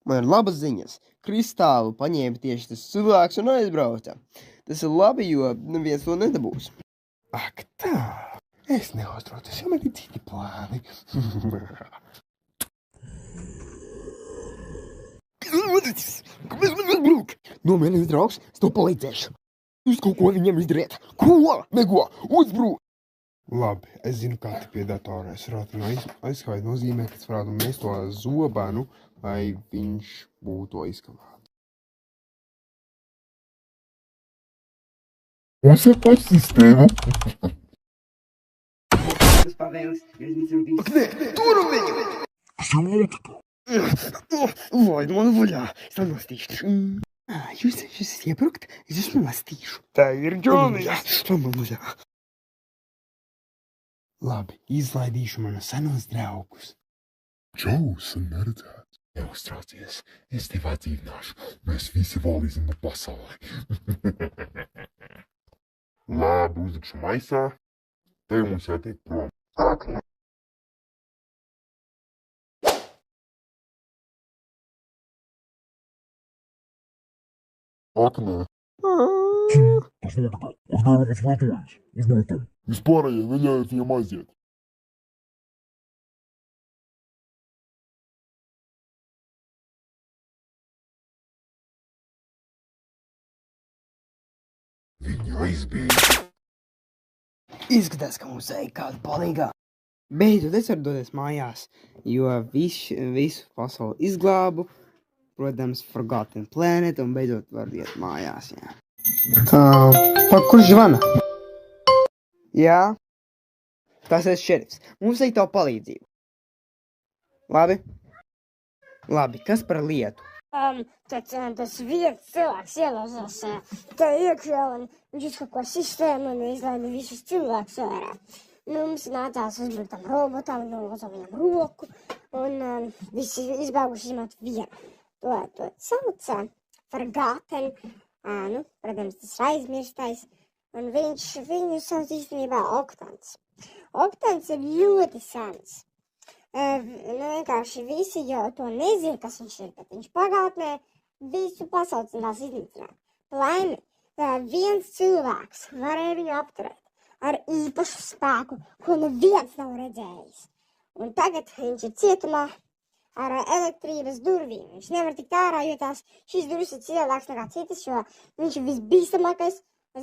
Man ir labas ziņas. Kristālu paņēma tieši tas cilvēks un aizbrauca. Tas ir labi, jo neviens to nedabūs. Ak tā, es neuztraucos, jo man ir citi plāni. Kāpēc man uzbruk? Nomierinies, draugs, es tev palīdzēšu. Jūs kaut ko viņam izdariet. Ko? Neko, uzbruk! Labi, es zinu, kā te pie datora. Es varētu aizskait nozīmē, ka es varētu mest to zobenu, lai viņš būtu aizskavāt. Mums ir pats sistēma. Ak, nē, turam viņu! Kas jau notika? Laid man vaļā, es tā nostīšu. Jūs esat iebrukt, es esmu lastīšu. Tā ir Džonijs. Man vaļā. Labi, izlaidīšu manas senos draugus. Džaus un neredzēts. Neuztraucies, es tevi atdzīvināšu. Mēs visi valīsim pa pasaulē. Labi, uzlikšu maisā. Te mums jātiek prom. Ak, nē. Tas notika. Es nevaru mums vetojas. Uzmētam. Vispārējie neļaujiet viņam aiziet. Viņi aizbīja. Izskatās, ka mums ej kāda palīgā. Beidzot, es varu doties mājās, jo visu pasauli izglābu. Protams, Forgotten Planet, un beidzot var iet mājās, jā. Kurš zvana? Jā? Tas ir šerifs. Mums vajag tavu palīdzību. Labi? Labi, kas par lietu? Tas viens cilvēks ielauzās tā iekšā, un viņš kaut ko sistēmu un izlaida visus cilvēkus ārā. Mums nācās uzbrukt tam robotam, nolozām viņam roku, un visi izbēguši izmāt vienu. To sauc Forgotten, protams, tas ir aizmirstais, un viņu sauc īstenībā Oktants. Oktants ir ļoti sens. Vienkārši visi jau to nezina, kas viņš ir, bet viņš pagātnē visu pasauli centās iznīcināt. Laimi, viens cilvēks varēja viņu apturēt ar īpašu spēku, ko neviens nav redzējis. Un tagad viņš ir cietumā ar elektrības durvīm. Viņš nevar tikt ārā, jo šīs durvis ir cielāks nekā citas, jo viņš ir visbīstamākais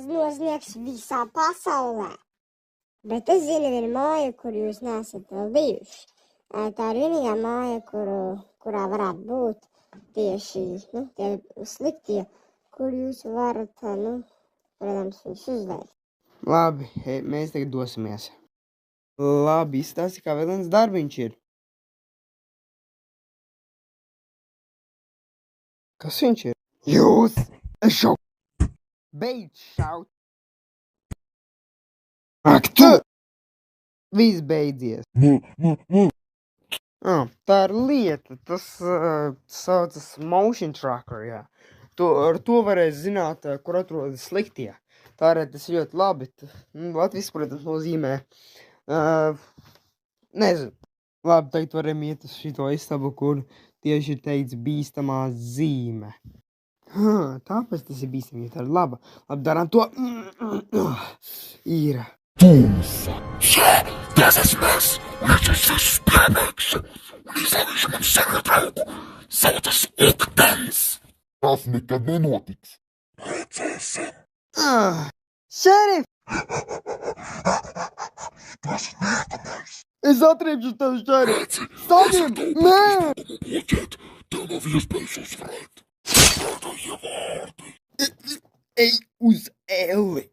nozniegs visā pasaulē. Bet es zinu vienu māju, kur jūs neesat vēl bijuši. Tā ir vienīgā māja, kurā varētu būt tieši tie sliktie, kur jūs varat, protams, viņus uzveikt. Labi, mēs tagad dosimies. Labi, izstāsti, kā vēl viens darbiņš ir. Kas viņš ir? Jūs! Es šaut! Beidz šaut! Ak, tu! Viss beidzies. Tā ir lieta. Tas saucas motion tracker, jā. Ar to varēs zināt, kur atrodas sliktie. Tā arī tas ļoti labi. Latvijas, protams, nozīmē. Nezinu. Labi, tagad varam iet uz šito istabu, kur tieši ir teikts bīstamā zīme. Tāpēc tas ir bīstami, jo tā ir laba. Labi, darām to. Ir. Tumsa. Tas esmu es. Un es esmu spēmīgs. Un izlaidīšu man senu draugu. Saucas Oktants. Tas nekad nenotiks. Redzēsim. Šerif! Tas nākamais. Es atriepšu tev, šerif! Saņem! Nē! Bloķēt, tev nav iespējas uzvarēt. Pēdējie vārdi. Ej uz elli!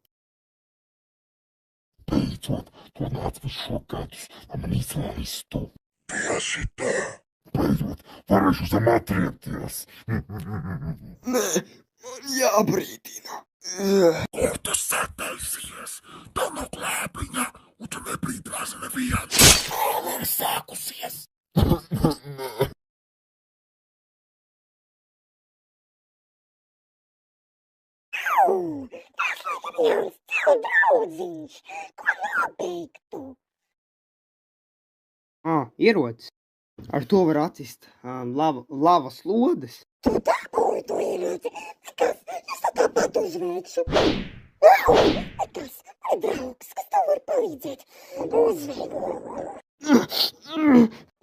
Beidzot, to nāc visu šokētus, lai man izlaistu. Tieši tā. Beidzot, varēšu zem atriepties. Nē, man jābrīdina. Kur tu sataisies? Tev nav klēpiņa, un tu nebrīdinās nevienu. Tālāk ir sākusies. Tas ir viens tev draudziņš, ko nopirktu. Ierocis. Ar to var atsist lavas lodes. Tu dabūji to ieroci. Nekas, es tā tāpat uzveikšu. Nekas, vai draugs, kas tev var palīdzēt? Uzveik.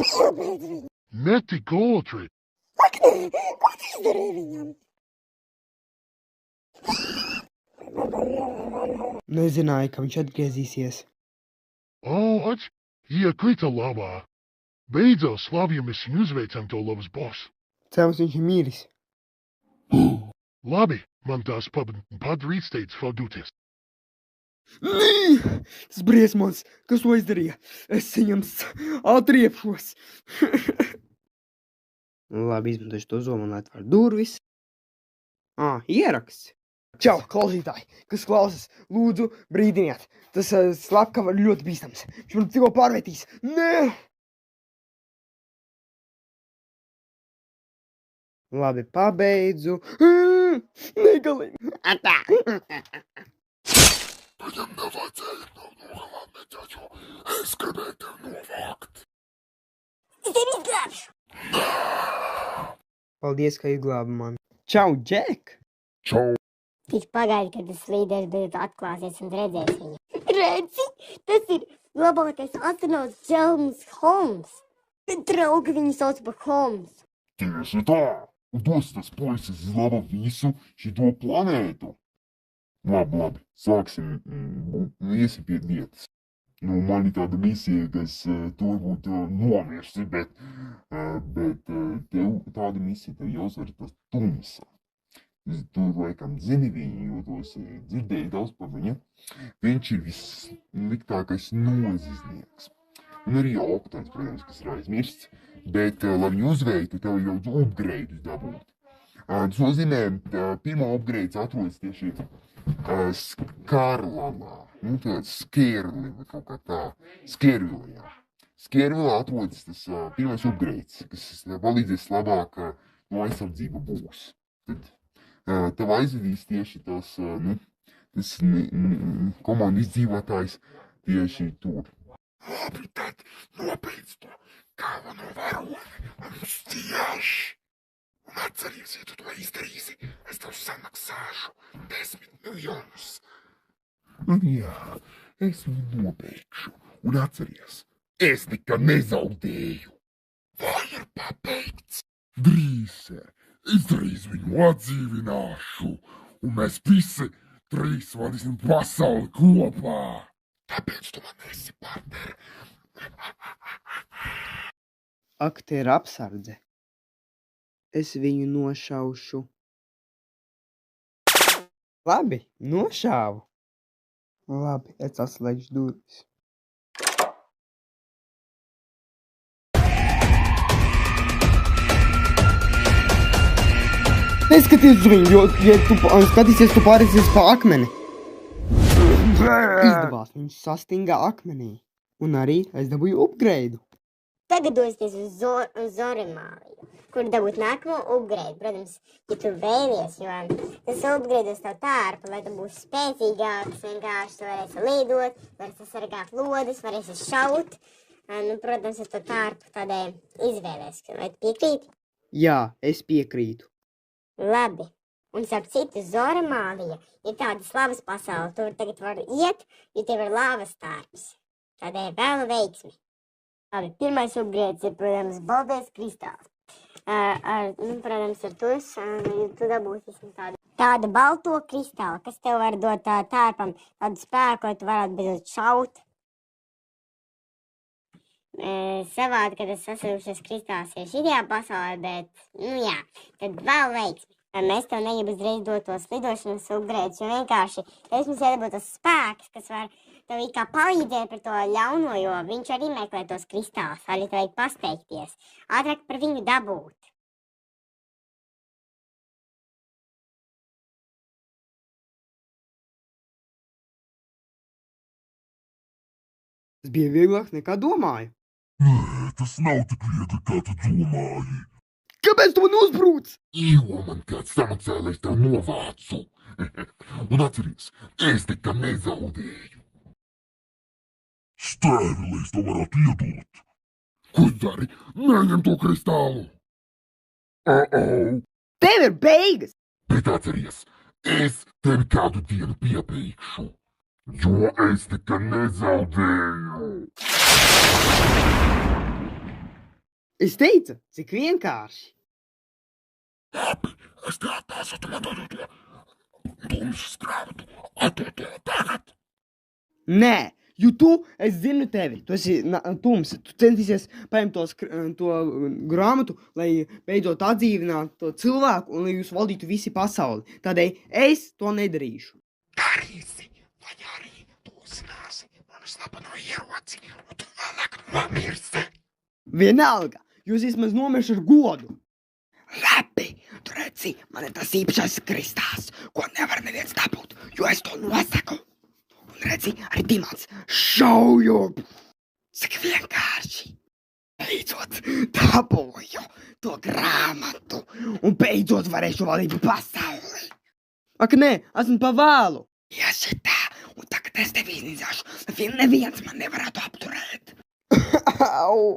Piebeidz viņu. Netik ātri! Ak, nē, ko tu izdarīji viņam? Nezināju, ka viņš atgriezīsies. Āč, iekrita lavā. Beidzot, Slavija, mēs viņu uzveicam to lavas bosu. Cerams, viņš ir mīris. Labi, man tās padarīt steidz faldūties. Nē, tas briesmons, kas to izdarīja. Es viņam atriepšos. Labi, izmantošu to zomu un atver durvis. Ieraksts. Čau, klausītāji, kas klausas, lūdzu, brīdiniet. Tas slepkava ir ļoti bīstams. Viņš man tikko pārvērtīs. Nē! Labi, pabeidzu. Negalīgi. Viņam nevajadzēja nogalāt neķaču. Es gribēju tev novākt. Es tevi izglābšu. Paldies, ka izglābi mani. Čau, Džek! Čau! Tik pagaidi, kad tas līderis beidzot atklāsies un redzēs viņu. Redzi, tas ir labākais astronauts Dželms Holms. Draugi viņu sauc par Holms. Tieši tā! Un tas puisis izlaba visu šito planētu. Labi, sāksim, iesim pie lietas. Man ir tāda misija, kas to būtu nomirsi, bet tev tāda misija tev jāuzvar tas tumsa. Tu laikam zini viņu, jo tu esi dzirdēji daudz par viņu. Viņš ir vissliktākais noziedznieks. Un arī augtais, protams, kas ir aizmirsts. Bet, lai viņu uzveiktu, tev jau upgrade'us dabūt. Tas nozīmē, pirmā upgrades atrodas tieši Skarlavā. Tāds Skerli vai kaut kā tā. Skervilā. Skervilā atrodas tas pirmais upgrades, kas palīdzēs labāk no aizsardzība būs. Tad tev aizvedīs tieši tas komandu izdzīvotājs tieši tur. Labi, tad nobeidz to galveno varoni un stieši. Un atceries, ja tu to izdarīsi, es tev samaksāšu 10 miljonus. Un jā, es viņu nobeigšu. Un atceries, es nekad nezaudēju. Vai ir pabeigts? Drīz, ser, es drīz viņu atdzīvināšu. Un mēs visi 3 vadīsim pasauli kopā. Tāpēc tu man esi partneri. Ak, te ir apsardze. Es viņu nošaušu. Labi, nošāvu. Labi, es atslēgšu durvis. Neskaties uz viņu, jo, ja tu skatīsies, tu pārēsies pa akmeni. Izdevās, viņš sastingā akmenī. Un arī es dabūju upgrade. Tagad dosieties uz Zorimāliju, kur dabūt nākamo upgrade. Protams, ja tu vēlies, jo tas upgrade uz tavu tārpu, lai tu būsi spēcīgāks, vienkārši tu varēsi lidot, varēsi sargāt lodes, varēsi šaut. Protams, es to tārpu tādēļ izvēlēs. Vai tu piekrīti? Jā, es piekrītu. Labi. Un starp citu, Zorimālija ir tāda slavas pasaule. Tur tagad var iet, jo tev ir lavas tārps. Tādēļ vēlu veiksmi. Labi, pirmais upgrades ir, protams, baltais kristāls. Protams, ar tu dabūsi tādu balto kristālu, kas tev var dot tārpam tādu spēku, lai tu varētu beidzot šaut. Savādi, kad es sasarušies kristāls ir šitajā pasaulē, bet, tad vēl veiksmi. Mēs tev negrib uzreiz dot tos lidošanas upgrades, jo vienkārši es mums iedabūtu tas spēks, kas var tev kā palīdzēt par to ļauno, jo viņš arī meklē tos kristālus, arī tev vajag pasteikties. Ātrāk par viņu dabūt. Tas bija vieglāk nekā domāju. Nē, tas nav tik viegli, kā tu domāji. Kāpēc tu man uzbrūc? Jo man kāds samaksāja, lai es tev novācu. Un atceries, es nekad nezaudēju. Stēvi, lai es to varētu iedot. Ko dari? Neņem to kristālu! Tev ir beigas! Bet atceries, es tevi kādu dienu pieteikšu, jo es tikai nezaudēju. Es teicu, cik vienkārši. Labi, es te attēsu, tu man dod to tumšas grāmatu. Atdod to tagad. Nē, jo tu, es zinu tevi, tu esi tums, tu centīsies paņemt to grāmatu, lai beidzot atdzīvinātu to cilvēku un lai jūs valdītu visi pasauli. Tādēļ es to nedarīšu. Darīsi, vai arī tu uzzināsi manu slepeno ieroci, un tu vēlāk nomirsi. Vienalga, jūs vismaz nomiršu ar godu. Labi, tu redzi, man ir tas īpašais kristāls, ko nevar neviens dabūt, jo es to nosaku. Un redzi, arī Dimants šauju. Cik vienkārši. Beidzot dabūju to grāmatu un beidzot varēšu valdīt pasauli. Ak, nē, esmu pa vēlu. Ja šitā, un tagad es tevi iznīcināšu, neviens man nevarētu apturēt. Au!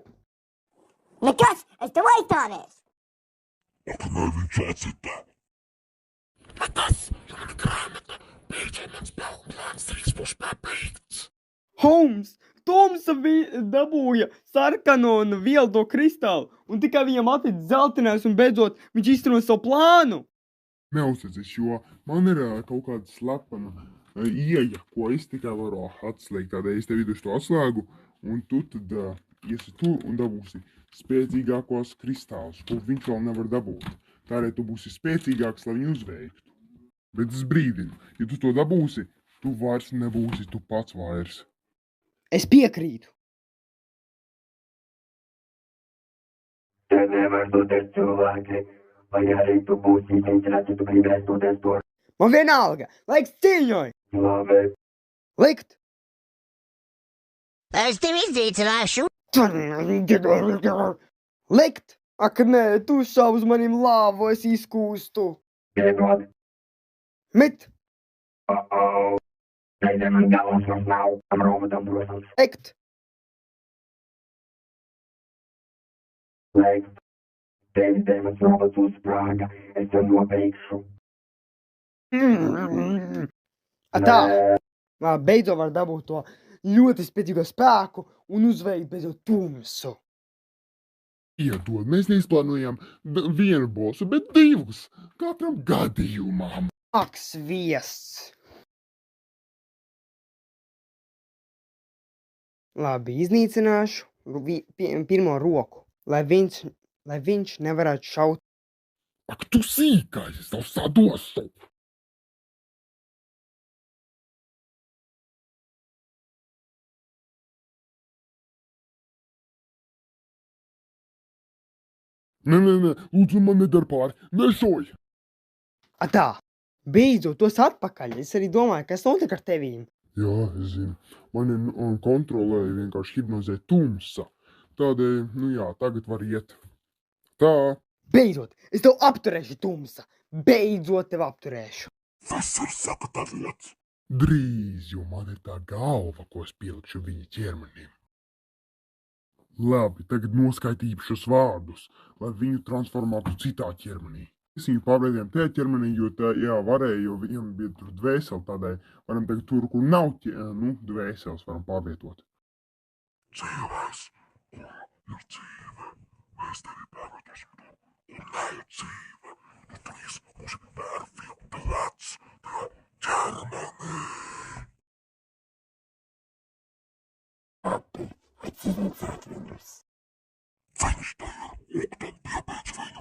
Nekas, es tev aizstāvēšu. Ak, nē, viņš atsita. Bet tas, jo man grāmata, beidzot mans plāns drīz būs pabeigts. Holmes, Toms dabūja sarkano un vielto kristālu, un tikai viņam atlicis zeltinājums un beidzot viņš izteno savu plānu. Neuzticas, jo man ir kaut kāda slepena ieeja, ko es tikai varu atslēgt. Tādēļ es tev idošu to atslēgu, un tu tad iesi tur un dabūsi spēcīgākos kristālus, ko viņš vēl nevar dabūt. Tādēļ tu būsi spēcīgāks, lai viņu uzveiktu. Bet es brīdinu, ja tu to dabūsi, tu vairs nebūsi tu pats vairs. Es piekrītu. Te nevar doties cilvēki, vai arī tu būsi iznīcināts, ja tu gribēsi doties to. Man vienalga, laiks cīņai. Labi. Likt. Es tevi iznīcināšu. Likt. Ak, nē, tu šāv uz manim lāvu, es izkūstu. Piedod. Mit. Reizēm man galvas vairs nav, tam robotam protams. Likt. Likt. Tevis dēmas robots uzsprāga, es tev nobeigšu. Tā. Beidzot var dabūt to ļoti spēcīgo spēku un uzveikt beidzot tumsu. Iedod, mēs neizplānojām vienu bosu, bet divus, katram gadījumam. Ak, sviests. Labi, iznīcināšu pirmo roku, lai viņš nevarētu šaut. Ak, tu sīkais, es tev sadosu. Nē, lūdzu, man nedara pāri, nešoj. Tā, beidzot tos atpakaļ. Es arī domāju, kas notiek ar tevīm. Jā, es zinu, mani kontrolēja vienkārši hipnozē tumsa. Tādēļ, tagad var iet. Tā. Beidzot, es tev apturēšu tumsa. Beidzot tev apturēšu. Tas ir sagatavots. Drīz, jo man ir tā galva, ko es pielikšu viņa ķermenim. Labi, tagad noskaitīšu šos vārdus, lai viņu transformētu citā ķermenī. Es viņu pārveidojam tajā ķermenī, jo tā, varēja, jo viņam bija tur dvēseli, tādēļ varam tagad tur, kur nav dvēseles, varam pārvietot. Dzīvēs, kur ir dzīve, mēs tevi pārvietosim tur, un nav dzīve, un tu būsi perfekts tajā ķermenī. Labi. Atzīmēt viņus. Viņš te ir, un tad piebeidz viņu.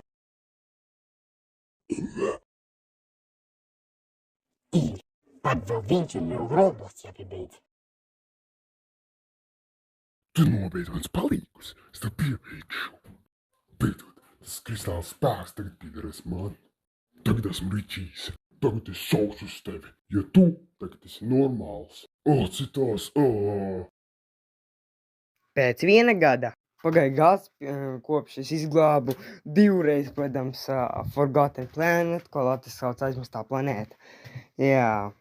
Tad vēl viņš ir jau robots, ja piebeidz. Tu nobeidz mans palīgus, es tev piebeigšu. Beidzot, tas kristāls spēks tagad piederēs man. Tagad esmu Ričijs, tagad es saucu uz tevi, jo tu tagad esi normāls. Citās, Pēc viena gada pagāja gads, kopš es izglābu divreiz, protams, Forgotten Planet, ko Latvijas sauc aizmirstā planēta. Jā.